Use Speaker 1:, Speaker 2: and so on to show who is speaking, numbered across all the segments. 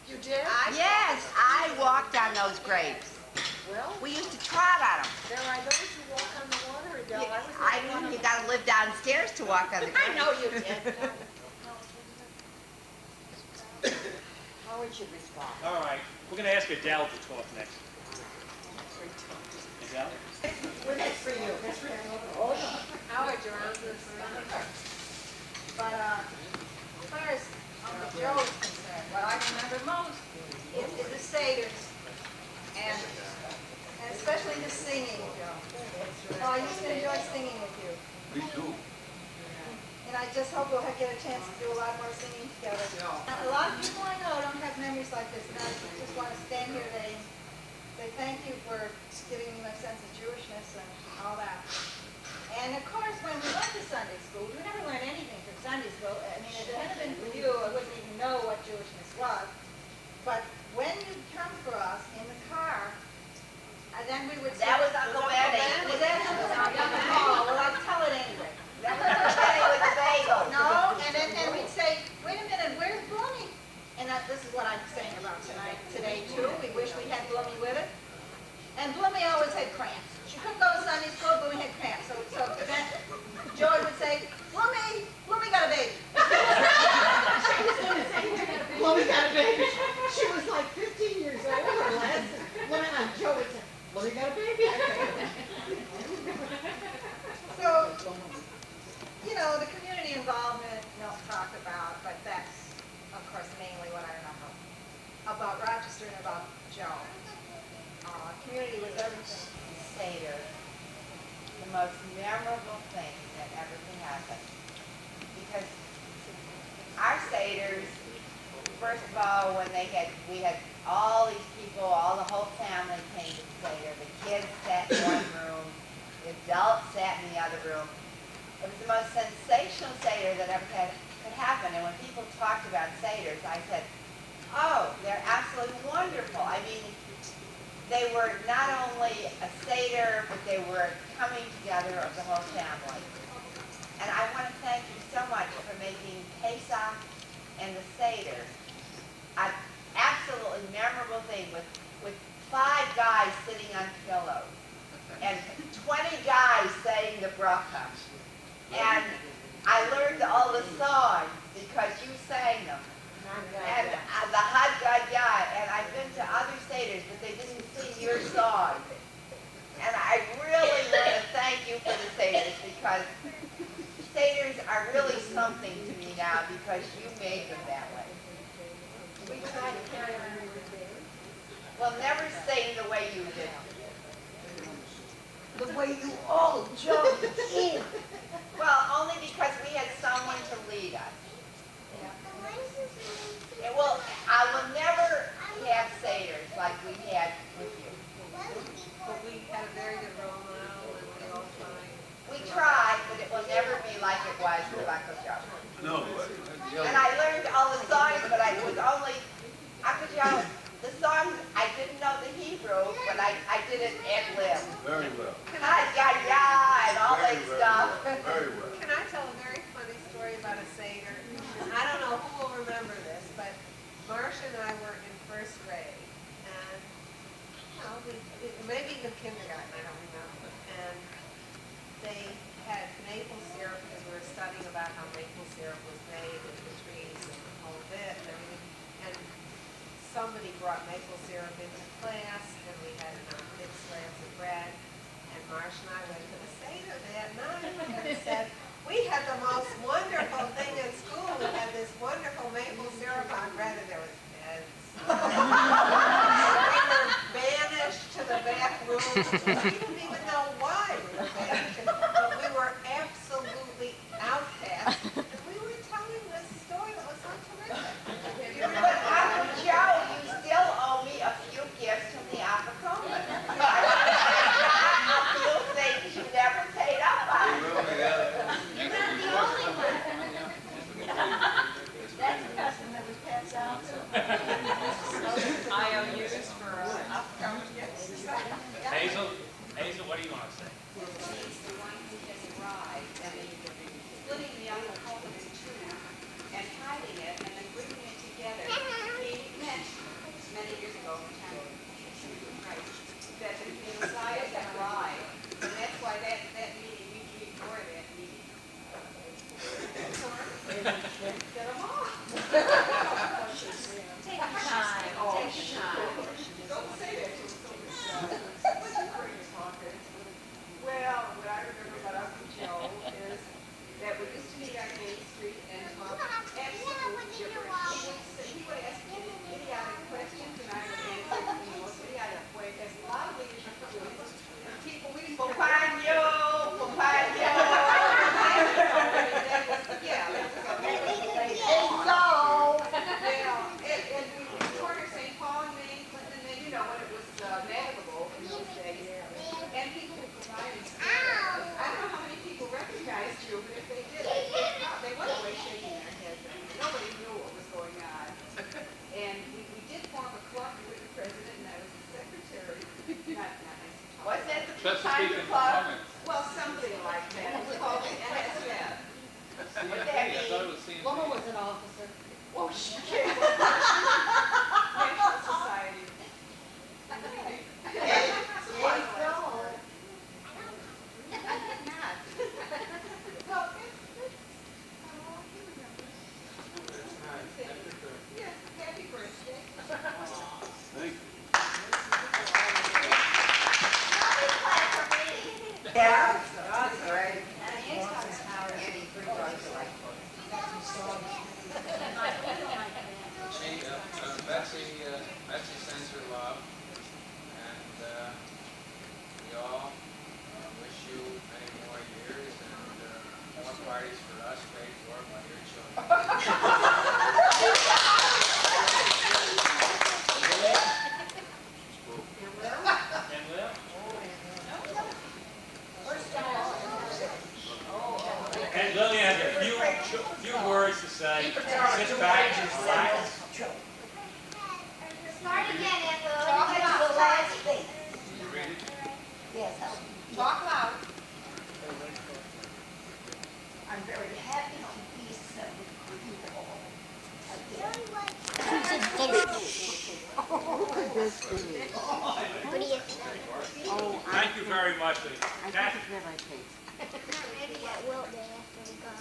Speaker 1: You did?
Speaker 2: Yes, I walked on those grapes.
Speaker 1: Well,
Speaker 2: We used to trot on them.
Speaker 1: there are those who walk on the water, Adele. I was
Speaker 2: I knew you got to live downstairs to walk on the grapes.
Speaker 1: I know you did. Howard should respond.
Speaker 3: All right, we're going to ask Adele to talk next. Adele?
Speaker 1: We're next for you. That's for you. Hold on. Howard, you're on this.
Speaker 4: But as far as Joe is concerned, what I remember most is the satyrs, and especially the singing, Joe. Oh, I used to enjoy singing with you.
Speaker 5: Me too.
Speaker 4: And I just hope we'll get a chance to do a lot more singing together. A lot of people I know don't have memories like this, and I just want to stand here today and say thank you for giving me my sense of Jewishness and all that. And of course, when we went to Sunday school, we never learned anything from Sunday school. I mean, if it hadn't been for you, I wouldn't even know what Jewishness was. But when you'd come for us in the car, and then we would say,
Speaker 2: That was Uncle Benny.
Speaker 4: Was that Uncle Benny? Oh, well, I'll tell it anyway.
Speaker 2: That was Uncle Benny with the bagel.
Speaker 4: No, and we'd say, wait a minute, where's Blummy? And this is what I'm saying about today too. We wish we had Blummy with it. And Blummy always had cramps. She couldn't go to Sunday school, Blummy had cramps. So then Joey would say, Blummy got a baby.
Speaker 1: Blummy got a baby. She was like 15 years old or less. When Joe would say, Blummy got a baby.
Speaker 4: So, you know, the community involvement, don't talk about, but that's, of course, mainly what I remember about Rochester and about Joe. Community was everything.
Speaker 2: Seder, the most memorable thing that ever can happen. Because our Seders, first of all, when we had all these people, all the whole family came to the Seder. The kids sat in one room, the adults sat in the other room. It was the most sensational Seder that ever could happen. And when people talked about Seders, I said, oh, they're absolutely wonderful. I mean, they were not only a Seder, but they were coming together of the whole family. And I want to thank you so much for making Pesach and the Seder an absolutely memorable thing with 5 guys sitting on pillows and 20 guys saying the bracha. And I learned all the songs because you sang them. And the Haggadah, and I've been to other Seders, but they didn't sing your song. And I really want to thank you for the Seders, because Seders are really something to me now because you made them that way.
Speaker 4: We tried to carry on.
Speaker 2: Well, never sing the way you did.
Speaker 1: The way you all jumped in.
Speaker 2: Well, only because we had someone to lead us. And well, I will never have Seders like we had with you.
Speaker 1: But we had a very good role model and we all tried.
Speaker 2: We tried, but it will never be like it was with Uncle Joe.
Speaker 5: No,
Speaker 2: And I learned all the songs, but I was only, Uncle Joe, the songs, I didn't know the Hebrew, but I did it ad lib.
Speaker 5: very well.
Speaker 2: And all that stuff.
Speaker 5: Very well.
Speaker 6: Can I tell a very funny story about a Seder? I don't know who will remember this, but Marcia and I were in first grade, and maybe even kindergarten, I don't remember. And they had maple syrup because we were studying about how maple syrup was made with the trees and the whole bit and everything. And somebody brought maple syrup into class, and we had big slabs of bread. And Marcia and I went to the Seder that night and said, we had the most wonderful thing in school. We had this wonderful maple syrup on bread, and there was beds. We were banished to the back room. We didn't even know why we were banished, but we were absolutely outcast. And we were telling this story that was so terrific.
Speaker 2: But Uncle Joe, you still owe me a few gifts from the Apocrypha. A few things you never paid up on.
Speaker 4: You're not the only one. That's a custom that was passed down.
Speaker 6: IOUs for upcoming gifts.
Speaker 3: Hazel, what do you want to say?
Speaker 2: He's the one who has arrived, and splitting the apple in two and hiding it and then bringing it together. He meant
Speaker 5: Just
Speaker 2: Time
Speaker 5: speaking
Speaker 2: to
Speaker 5: for
Speaker 2: plug.
Speaker 5: comments.
Speaker 6: Well, something like that. It's called the NSF.
Speaker 2: What that
Speaker 5: I thought it
Speaker 2: mean?
Speaker 5: was CNC.
Speaker 1: Loma was an officer.
Speaker 6: Oh, shit. National Society. Yes, happy birthday.
Speaker 7: Thank you.
Speaker 2: Yeah. That's great. Andy, three drugs alike.
Speaker 5: Hey, Betsy sends her love, and we all wish you many more years and more parties for us paid for by your children.
Speaker 3: And Will? And Lily has a few words to say. Sit back and relax.
Speaker 8: Start again, Ethel.
Speaker 2: Talk
Speaker 8: You
Speaker 2: about
Speaker 8: get
Speaker 2: the
Speaker 8: to
Speaker 2: last
Speaker 8: the
Speaker 2: thing.
Speaker 5: You read it?
Speaker 2: Yes. Talk loud. I'm very happy to be so with you all.
Speaker 8: What do you think?
Speaker 3: Thank you very much, Lily. Kathy?
Speaker 8: Not ready yet. Will they after we go?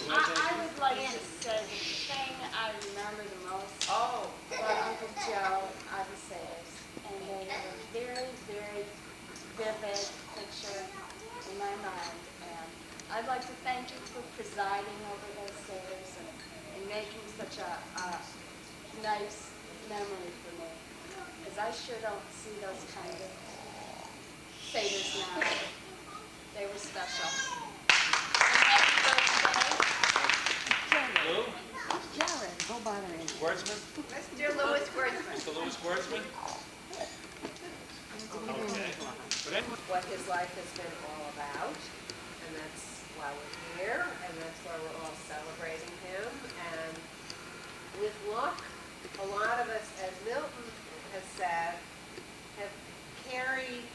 Speaker 9: I would like to say the thing I remember the most
Speaker 6: Oh.
Speaker 9: were Uncle Joe are the Sayers. And they have a very, very vivid picture in my mind. And I'd like to thank you for presiding over those Sayers and making such a nice memory for me. Because I sure don't see those kind of Sayers now. They were special. And happy birthday.
Speaker 3: Lou?
Speaker 1: Jared, go bother him.
Speaker 3: Wordsman?
Speaker 2: Mr. Lewis Wordsman.
Speaker 3: Mr. Lewis Wordsman? Okay. But anyway,
Speaker 6: What his life has been all about, and that's why we're here, and that's why we're all celebrating him. And with luck, a lot of us, as Milton has said, have carried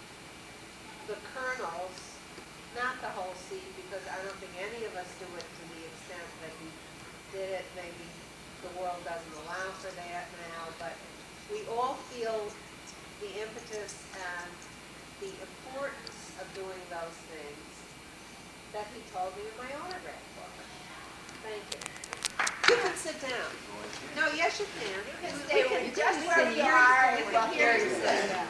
Speaker 6: the kernels, not the whole seed, because I don't think any of us do it to the extent that he did it. Maybe the world doesn't allow for that now, but we all feel the impetus and the importance of doing those things that he told me in my autograph book. Thank you. You can sit down. No, yes, you can.
Speaker 2: You can stay just where you are. We can hear you say that.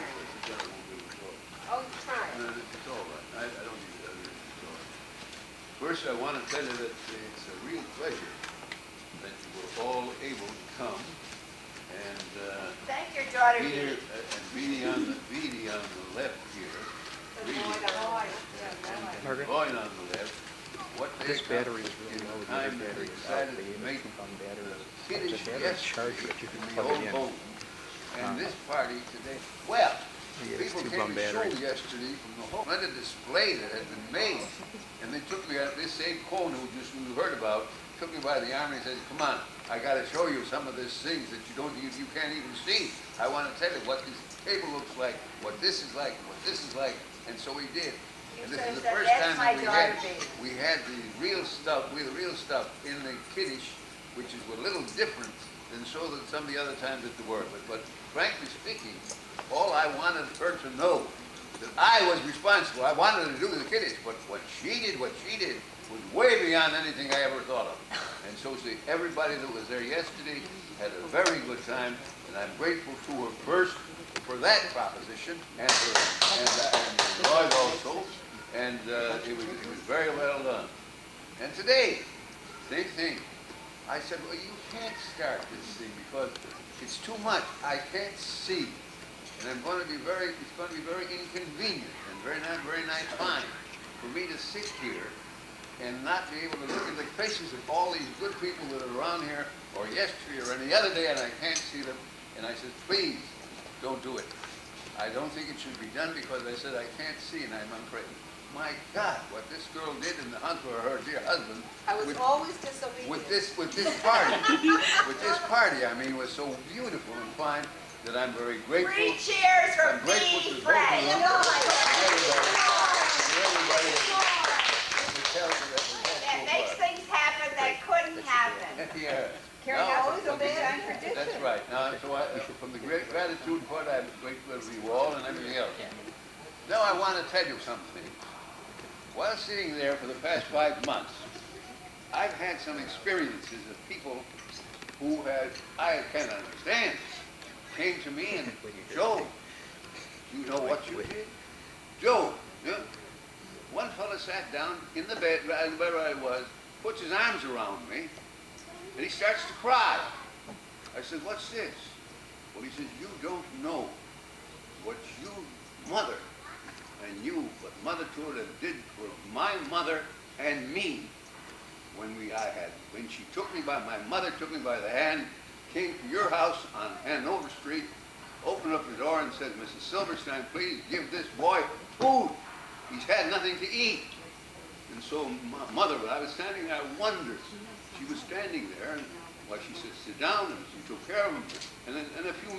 Speaker 6: Oh, try it.
Speaker 7: No, it's all right. I don't need that. It's all right. First, I want to tell you that it's a real pleasure that you were all able to come and
Speaker 2: Thank your daughter,
Speaker 7: be here,
Speaker 2: Dee.
Speaker 7: and Beatty on the left here,
Speaker 6: And
Speaker 7: Reed,
Speaker 6: Lloyd on
Speaker 7: and Lloyd on the left. What they
Speaker 10: This battery is
Speaker 7: in
Speaker 10: really low.
Speaker 7: the
Speaker 10: The other
Speaker 7: time that
Speaker 10: battery
Speaker 7: they
Speaker 10: is out.
Speaker 7: decided
Speaker 10: The
Speaker 7: to make
Speaker 10: 8-pump battery.
Speaker 7: kiddish
Speaker 10: It's a battery
Speaker 7: yesterday
Speaker 10: charger that you can
Speaker 7: in the
Speaker 10: plug
Speaker 7: old
Speaker 10: it in.
Speaker 7: home. And this party today, well,
Speaker 10: Yeah, it's
Speaker 7: people came
Speaker 10: 2-pump
Speaker 7: to show
Speaker 10: battery.
Speaker 7: yesterday from the home, had a display that had been made. And they took me, this same Cohn who you heard about, took me by the arm and he said, come on, I gotta show you some of these things that you can't even see. I wanna tell you what this table looks like, what this is like, what this is like. And so we did. And this is the first
Speaker 2: That's
Speaker 7: time
Speaker 2: my
Speaker 7: that
Speaker 2: daughter, Dee.
Speaker 7: we had the real stuff in the kiddish, which is a little different than some of the other times at the word. But frankly speaking, all I wanted her to know that I was responsible. I wanted her to do the kiddish, but what she did was way beyond anything I ever thought of. And so see, everybody that was there yesterday had a very good time, and I'm grateful to her first for that proposition, and Lloyd also, and it was very well done. And today, same thing. I said, well, you can't start this thing because it's too much. I can't see. And it's going to be very inconvenient and not very nice fine for me to sit here and not be able to look at the faces of all these good people that are around here, or yesterday or any other day, and I can't see them. And I said, please, don't do it. I don't think it should be done because I said I can't see and I'm afraid. my God, what this girl did in the hunt for her dear husband.
Speaker 6: I was
Speaker 7: with-
Speaker 6: always disobedient.
Speaker 7: With this party, I mean, was so beautiful and fine that I'm very grateful.
Speaker 2: 3 cheers for
Speaker 7: I'm grateful
Speaker 2: me,
Speaker 7: to both of
Speaker 2: Frank.
Speaker 7: them. Everybody who tells me that we
Speaker 2: That
Speaker 7: had so
Speaker 2: makes
Speaker 7: far.
Speaker 2: things happen that couldn't happen.
Speaker 7: Yeah.
Speaker 4: Carrie,
Speaker 7: Now,
Speaker 4: always obey on tradition.
Speaker 7: That's right. Now, from the great gratitude part, I'm grateful to you all and everything else. Now I want to tell you something. While sitting there for the past 5 months, I've had some experiences of people who I can't understand, came to me and, Joe, you know what you did? Joe, yeah. One fellow sat down in the bed, right where I was, puts his arms around me, and he starts to cry. I said, what's this? Well, he says, you don't know what you, mother, and you, what Mother Teresa did for my mother and me when she took me by, my mother took me by the hand, came to your house on Hanover Street, opened up the door and said, Mrs. Silverstein, please give this boy food. He's had nothing to eat. And so my mother, when I was standing there, I wondered. She was standing there, and she said, sit down, and she took care of him. And then a few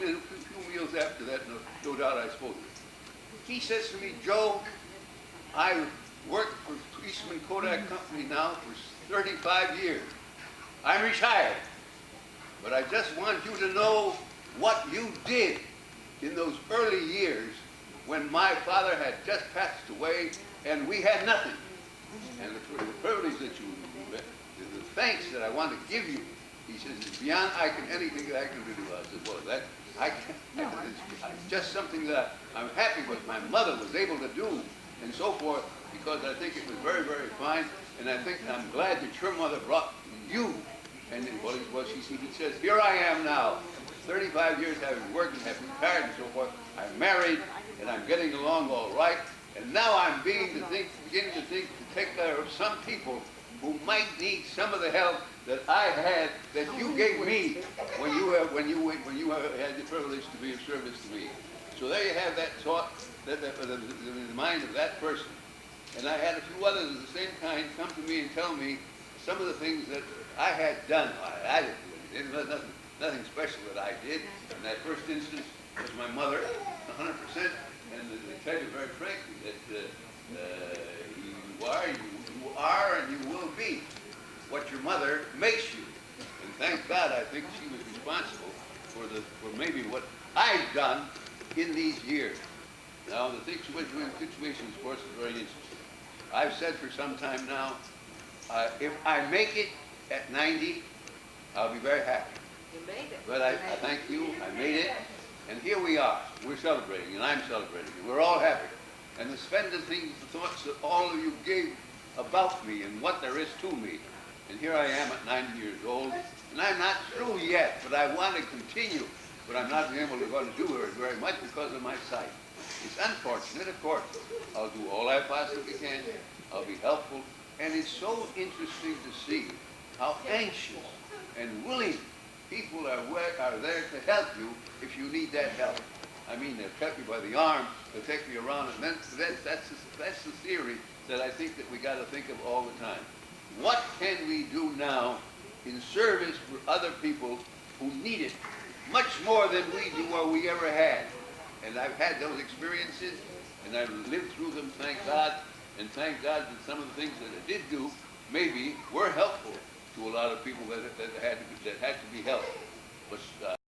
Speaker 7: meals after that, no doubt I spoke. He says to me, Joe, I worked for Eastman Kodak Company now for 35 years. I'm retired. But I just want you to know what you did in those early years when my father had just passed away and we had nothing. And the privilege that the thanks that I want to give you, he says, is beyond anything that I can do. I said, well, that, I can't, it's just something that I'm happy with my mother was able to do and so forth, because I think it was very, very fine, and I think I'm glad that your mother brought you. And he says, here I am now, 35 years having worked and have retired and so forth. I'm married, and I'm getting along all right, and now I'm beginning to think, to take care of some people who might need some of the help that I had, that you gave me when you had the privilege to be of service to me. So there you have that thought, in the mind of that person. And I had a few others of the same kind come to me and tell me some of the things that I had done. I didn't do anything. There was nothing special that I did. In that first instance was my mother, 100%. And they tell you very frankly that you are and you will be what your mother makes you. And thank God, I think she was responsible for maybe what I've done in these years. Now, the situation, of course, is very interesting. I've said for some time now, if I make it at 90, I'll be very happy.
Speaker 6: You made it.
Speaker 7: But I thank you, I made it, and here we are. We're celebrating, and I'm celebrating, and we're all happy. And to spend the thoughts that all of you gave about me and what there is to me. And here I am at 90 years old, and I'm not through yet, but I want to continue. But I'm not able to do it very much because of my sight. It's unfortunate, of course. I'll do all I possibly can. I'll be helpful. And it's so interesting to see how anxious and willing people are there to help you if you need that help. I mean, they'll cut me by the arm, they'll take me around, and then that's the theory that I think that we got to think of all the time. What can we do now in service for other people who need it much more than we do or we ever had? And I've had those experiences, and I've lived through them, thank God, and thank God that some of the things that I did do maybe were helpful to a lot of people that had to be helped. But